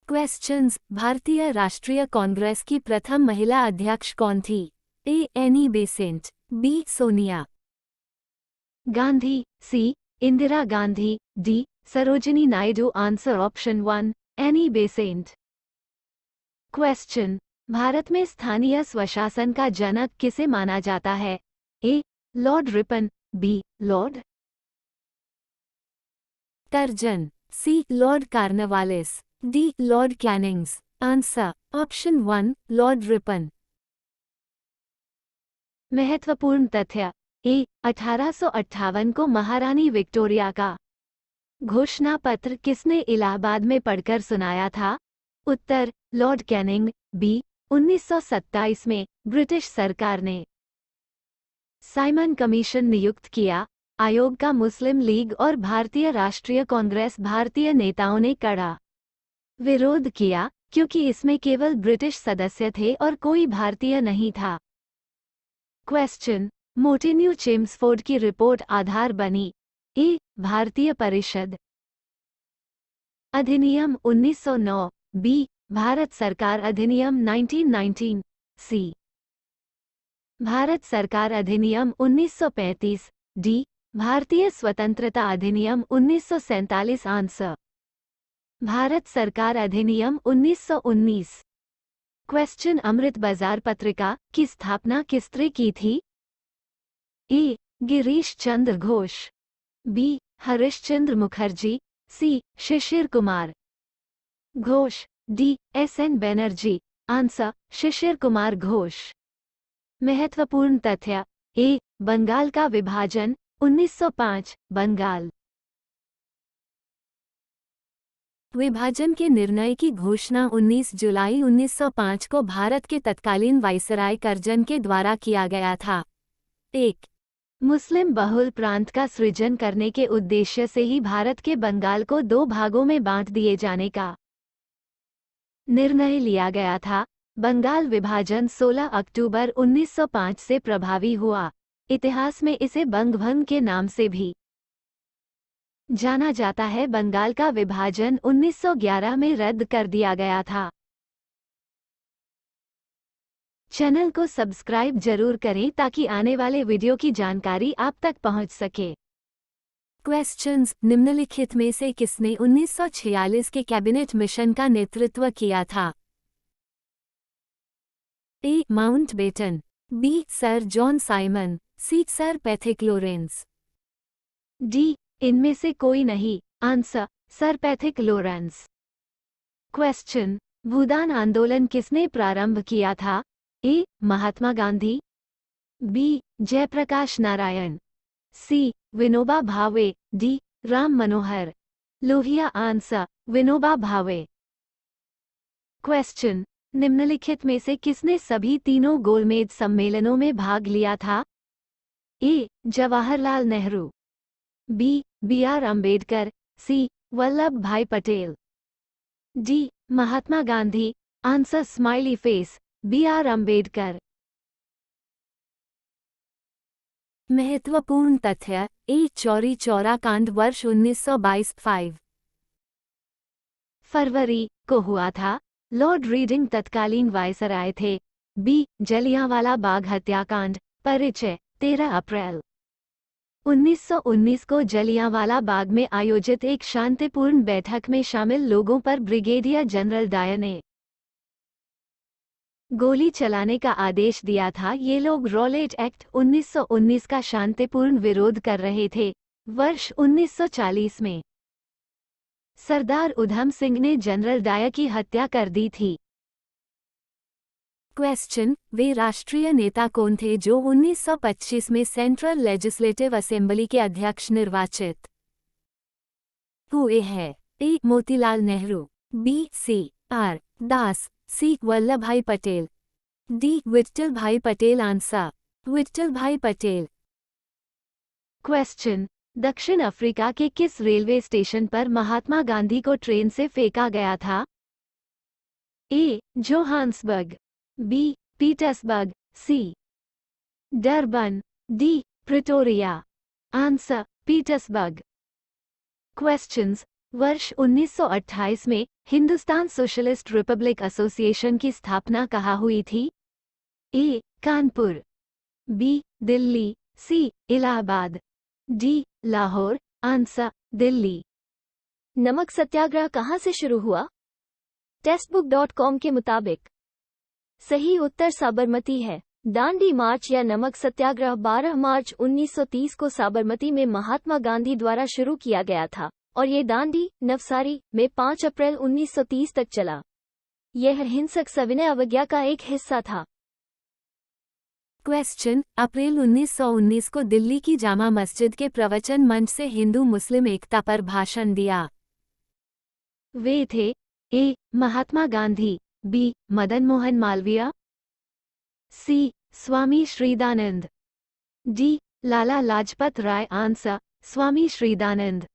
Questions. भारतीय राष्ट्रीय कांग्रेस की प्रथम महिला अध्यक्ष कौन थी? A. Annie Besant, B. Sonia Gandhi, C. Indira Gandhi, D. Sarojini Naidu. Answer option 1, Annie Besant. Question. Bharat में स्थानीय स्वशासन का जनक किसे माना जाता है? A. Lord Ripon, B. Lord Curzon, C. Lord Cornwallis, D. Lord Cannings. Answer option 1, lord Ripon. महत्वपूर्ण तथ्य। ए. 1858 को महारानी विक्टोरिया का घोषणा पत्र किसने इलाहाबाद में पढ़कर सुनाया था? उत्तर, लॉर्ड कैनिंग। बी. 1927 में ब्रिटिश सरकार ने साइमन कमीशन नियुक्त किया। आयोग का मुस्लिम लीग और भारतीय राष्ट्रीय कांग्रेस भारतीय नेताओं ने कड़ा विरोध किया, क्योंकि इसमें केवल ब्रिटिश सदस्य थे और कोई भारतीय नहीं था। क्वेश्चन। मोटेन्यू चेम्सफोर्ड की रिपोर्ट आधार बनी। ए. भारतीय परिषद अधिनियम 1909, बी. भारत सरकार अधिनियम 1919, सी. भारत सरकार अधिनियम 1935, डी. भारतीय स्वतंत्रता अधिनियम 1947। आंसर, भारत सरकार अधिनियम 1919। क्वेश्चन। अमृत बाजार पत्रिका की स्थापना किसने की थी? A. Girish Chandra Ghosh, B. Harishchandra Mukherjee, C. Shishir Kumar Ghosh, D. SN. Banerjee. Answer, Shishir Kumar Ghosh. महत्वपूर्ण तथ्य। ए. बंगाल का विभाजन 1905। बंगाल विभाजन के निर्णय की घोषणा 19 जुलाई 1905 को भारत के तत्कालीन वाइसराय कर्जन के द्वारा किया गया था। एक मुस्लिम बहुल प्रांत का सृजन करने के उद्देश्य से ही भारत के बंगाल को दो भागों में बांट दिए जाने का निर्णय लिया गया था। बंगाल विभाजन 16 अक्टूबर 1905 से प्रभावी हुआ। इतिहास में इसे बंगभंग के नाम से भी जाना जाता है। बंगाल का विभाजन 1911 में रद्द कर दिया गया था। चैनल को सब्सक्राइब जरूर करें ताकि आने वाले वीडियो की जानकारी आप तक पहुंच सके। क्वेश्चंस। निम्नलिखित में से किसने 1946 के कैबिनेट मिशन का नेतृत्व किया था? A. Mountbatten, B. Sir John Simon, C. Sir Pethick Lawrence. D. इनमें से कोई नहीं। Answer, sir Pethick Lawrence. Question. Bhoodan आंदोलन किसने प्रारंभ किया था? A. Mahatma Gandhi, B. Jayaprakash Narayan, C. Vinoba Bhave, D. Ram Manohar Lohia. Answer, Vinoba Bhave. Question. निम्नलिखित में से किसने सभी तीनों गोलमेज सम्मेलनों में भाग लिया था? A. Jawaharlal Nehru, B. BR. Ambedkar, C. Vallabh Bhai Patel, D. Mahatma Gandhi. Answer, smiley face, BR. Ambedkar. महत्वपूर्ण तथ्य। ए. चौरी चौरा कांड वर्ष 1922 5 फरवरी को हुआ था। लॉर्ड रीडिंग तत्कालीन वायसराय थे। बी. जलियांवाला बाग हत्याकांड। परिचय। 13 अप्रैल 1919 को जलियांवाला बाग में आयोजित एक शांतिपूर्ण बैठक में शामिल लोगों पर ब्रिगेडियर जनरल डायर ने गोली चलाने का आदेश दिया था। ये लोग रॉलेट एक्ट 1919 का शांतिपूर्ण विरोध कर रहे थे। वर्ष 1940 में सरदार उधम सिंह ने जनरल डायर की हत्या कर दी थी। क्वेश्चन। वे राष्ट्रीय नेता कौन थे जो 1925 में सेंट्रल लेजिस्लेटिव असेंबली के अध्यक्ष निर्वाचित हुए हैं? A. Motilal Nehru, B. C. R. Das, C. Vallabh Bhai Patel, D. Vitthal भाई पटेल। आंसर, विट्ठल भाई पटेल। क्वेश्चन। दक्षिण अफ्रीका के किस रेलवे स्टेशन पर महात्मा गांधी को ट्रेन से फेंका गया था? A. Johannesburg, B. Petersburg, C. Durban, D. Pretoria. Answer, Petersburg. Questions. वर्ष 1928 में हिंदुस्तान सोशलिस्ट रिपब्लिक एसोसिएशन की स्थापना कहाँ हुई थी? ए. कानपुर, बी. दिल्ली, सी. इलाहाबाद, डी. लाहौर। आंसर दिल्ली। नमक सत्याग्रह कहाँ से शुरू हुआ? टेक्स्टबुक.com के मुताबिक सही उत्तर साबरमती है। दांडी मार्च या नमक सत्याग्रह 12 मार्च 1930 को साबरमती में महात्मा गांधी द्वारा शुरू किया गया था और ये दांडी, नवसारी में 5 अप्रैल 1930 तक चला। यह हिंसक सविनय अवज्ञा का एक हिस्सा था। क्वेश्चन, अप्रैल 1919 को दिल्ली की जामा मस्जिद के प्रवचन मंच से हिंदू मुस्लिम एकता पर भाषण दिया। वे थे ए. महात्मा गांधी, बी. मदन मोहन मालवीय, सी. स्वामी श्रीदानंद, डी. लाला लाजपत राय। आंसर स्वामी श्रीदानंद।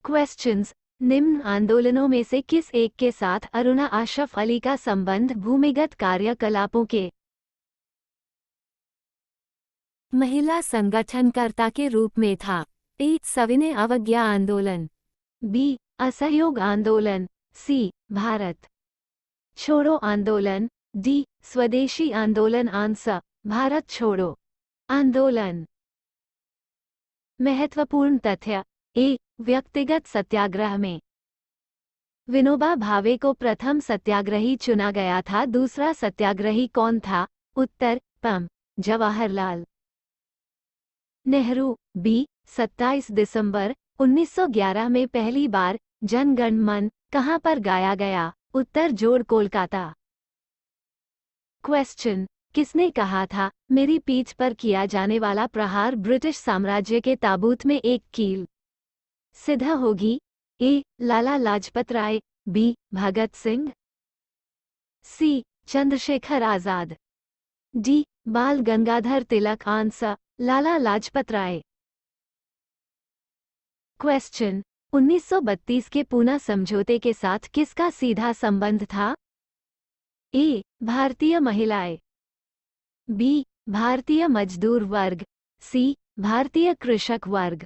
क्वेश्चंस, निम्न आंदोलनों में से किस एक के साथ अरुणा अशरफ अली का संबंध भूमिगत कार्यकलापों के महिला संगठनकर्ता के रूप में था? ए. सविनय अवज्ञा आंदोलन, बी. असहयोग आंदोलन, सी. भारत छोड़ो आंदोलन, डी. स्वदेशी आंदोलन। आंसर भारत छोड़ो आंदोलन। महत्वपूर्ण तथ्य ए. व्यक्तिगत सत्याग्रह में विनोबा भावे को प्रथम सत्याग्रही चुना गया था। दूसरा सत्याग्रही कौन था? उत्तर पम. जवाहरलाल नेहरू, बी. 27 दिसंबर 1911 में पहली बार जन गण मन कहाँ पर गाया गया? उत्तर जोड़ कोलकाता। क्वेश्चन, किसने कहा था मेरी पीठ पर किया जाने वाला प्रहार ब्रिटिश साम्राज्य के ताबूत में एक कील सिद्ध होगी? ए. लाला लाजपत राय, बी. भगत सिंह, सी. चंद्रशेखर आजाद, डी. बाल गंगाधर तिलक। आंसर लाला लाजपत राय। क्वेश्चन, 1932 के पूना समझौते के साथ किसका सीधा संबंध था? ए. भारतीय महिलाएं, बी. भारतीय मजदूर वर्ग, सी. भारतीय कृषक वर्ग,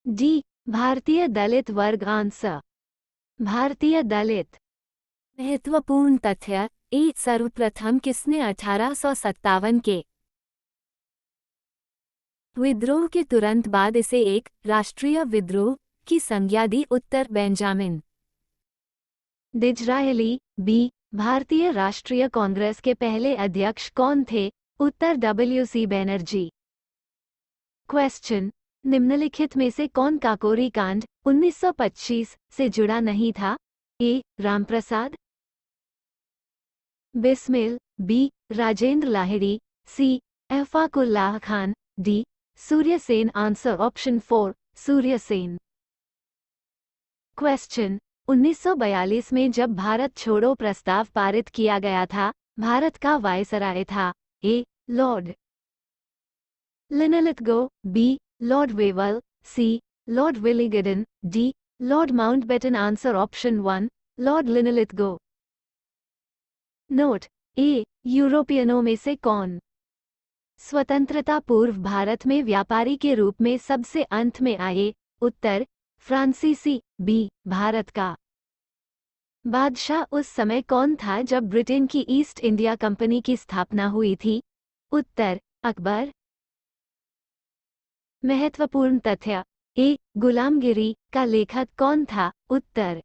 डी. भारतीय दलित वर्ग। आंसर भारतीय दलित। महत्वपूर्ण तथ्य ए. सर्वप्रथम किसने 1857 के विद्रोह के तुरंत बाद इसे एक राष्ट्रीय विद्रोह की संज्ञा दी? उत्तर बेंजामिन डिज़रायली, बी. भारतीय राष्ट्रीय कांग्रेस के पहले अध्यक्ष कौन थे? उत्तर WC बनर्जी। क्वेश्चन, निम्नलिखित में से कौन काकोरी कांड 1925 से जुड़ा नहीं था? A. Ramprasad, Bismil, B. Rajendra Lahiri, C. Ashfaqullah Khan, D. Suryasen. Answer option 4 Suryasen. Question, 1942 में जब भारत छोड़ो प्रस्ताव पारित किया गया था, भारत का वायसराय था? A. Lord Linlithgow, B. Lord Wavell, C. Lord Willingdon, D. Lord Mountbatten. Answer option 1 lord Linlithgow. Note: A. यूरोपियनों में से कौन स्वतंत्रता पूर्व भारत में व्यापारी के रूप में सबसे अंत में आए? उत्तर फ्रांसीसी, बी. भारत का बादशाह उस समय कौन था जब ब्रिटेन की ईस्ट इंडिया कंपनी की स्थापना हुई थी? उत्तर अकबर। महत्वपूर्ण तथ्य ए. गुलामगिरी का लेखक कौन था? उत्तर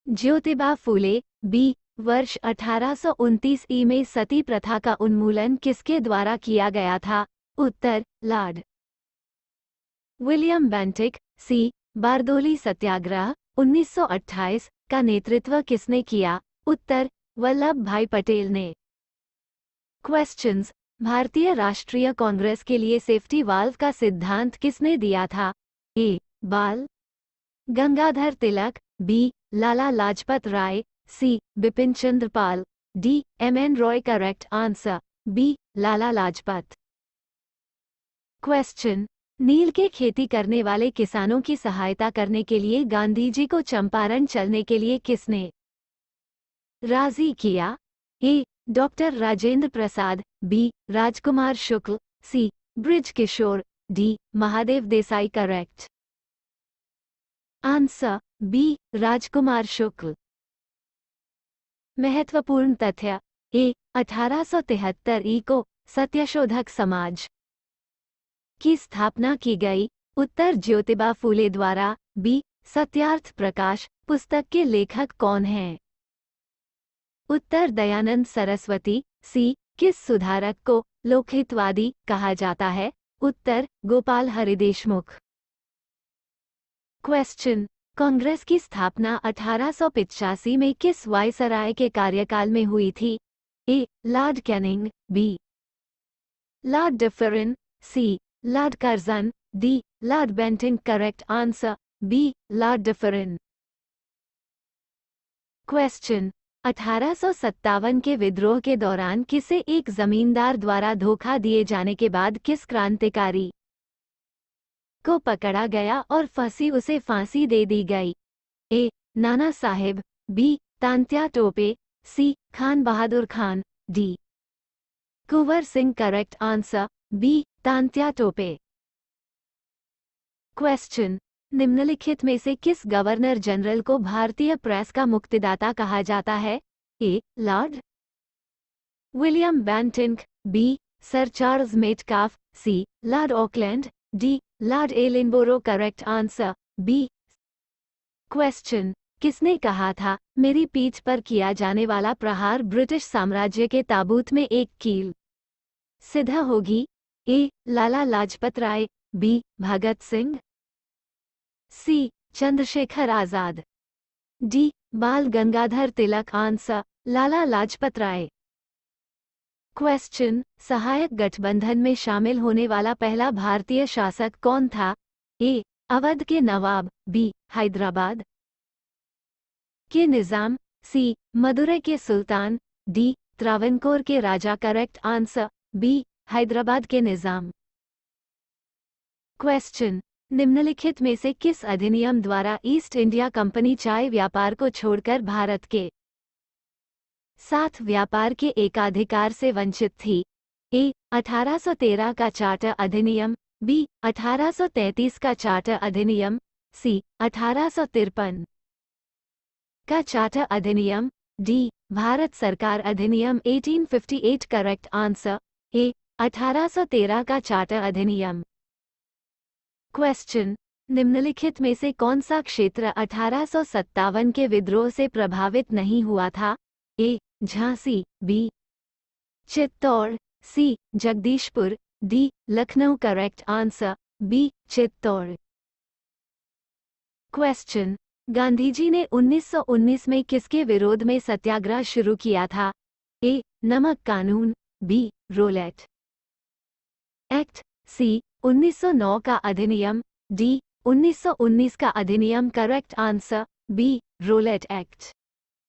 ज्योतिबा फूले, बी. वर्ष 1829 ई में सती प्रथा का उन्मूलन किसके द्वारा किया गया था? उत्तर लॉर्ड विलियम बेंटिक, सी. बारदोली सत्याग्रह 1928 का नेतृत्व किसने किया? उत्तर वल्लभ भाई पटेल ने। क्वेश्चंस, भारतीय राष्ट्रीय कांग्रेस के लिए सेफ्टी वाल्व का सिद्धांत किसने दिया था? A. Bal Gangadhar Tilak, B. Lala Lajpat Rai, C. Bipin Chandra Pal, D. MN Roy. Correct answer B. Lala Lajpat. Question, नील के खेती करने वाले किसानों की सहायता करने के लिए गांधी जी को चंपारण चलने के लिए किसने राजी किया? A. Doctor Rajendra Prasad, B. Rajkumar Shukla, C. Brij Kishore, D. Mahadev Desai. Correct answer B Rajkumar Shukla. महत्वपूर्ण तथ्य ए 1873 ई को सत्यशोधक समाज की स्थापना की गई। उत्तर ज्योतिबा फूले द्वारा। बी सत्यार्थ प्रकाश पुस्तक के लेखक कौन हैं? उत्तर दयानंद सरस्वती। सी किस सुधारक को लोकहितवादी कहा जाता है? उत्तर गोपाल हरिदेशमुख। क्वेश्चन, कांग्रेस की स्थापना 1885 में किस वायसराय के कार्यकाल में हुई थी? A lord Canning. B lord Dufferin. C lord Curzon. D lord Bentinck. Correct answer B lord Dufferin. Question, 1857 के विद्रोह के दौरान किसे एक जमींदार द्वारा धोखा दिए जाने के बाद किस क्रांतिकारी को पकड़ा गया और उसे फांसी दे दी गई? A Nana Saheb. B Tantya Tope. C Khan Bahadur Khan. D Kunwar Singh. Correct answer B Tantya Tope. Question, निम्नलिखित में से किस गवर्नर जनरल को भारतीय प्रेस का मुक्तिदाता कहा जाता है? A lord William Bentinck. B sir Charles Metcalfe. C lord Auckland. D lord Ellenborough. Correct answer B. Question, किसने कहा था मेरी पीठ पर किया जाने वाला प्रहार ब्रिटिश साम्राज्य के ताबूत में एक कील सीधा होगी? ए लाला लाजपत राय। बी भगत सिंह। सी चंद्रशेखर आजाद। डी बाल गंगाधर तिलक। आंसर लाला लाजपत राय। क्वेश्चन, सहायक गठबंधन में शामिल होने वाला पहला भारतीय शासक कौन था? ए अवध के नवाब। बी हैदराबाद के निजाम। सी मदुरै के सुल्तान। डी त्रावणकोर के राजा। करेक्ट आंसर बी हैदराबाद के निजाम। क्वेश्चन, निम्नलिखित में से किस अधिनियम द्वारा ईस्ट इंडिया कंपनी चाय व्यापार को छोड़कर भारत के साथ व्यापार के एकाधिकार से वंचित थी? ए 1813 का चार्टर अधिनियम। बी 1833 का चार्टर अधिनियम। सी 1853 का चार्टर अधिनियम। डी भारत सरकार अधिनियम 1858। करेक्ट आंसर ए 1813 का चार्टर अधिनियम। क्वेश्चन, निम्नलिखित में से कौन सा क्षेत्र 1857 के विद्रोह से प्रभावित नहीं हुआ था? A Jhansi. B Chittor. C Jagdishpur. D Lucknow. Correct answer B Chittor. Question, Gandhiji ने 1919 में किसके विरोध में सत्याग्रह शुरू किया था? ए नमक कानून। B Rowlatt act. सी 1909 का अधिनियम। डी 1919 का अधिनियम। Correct answer B Rowlatt act.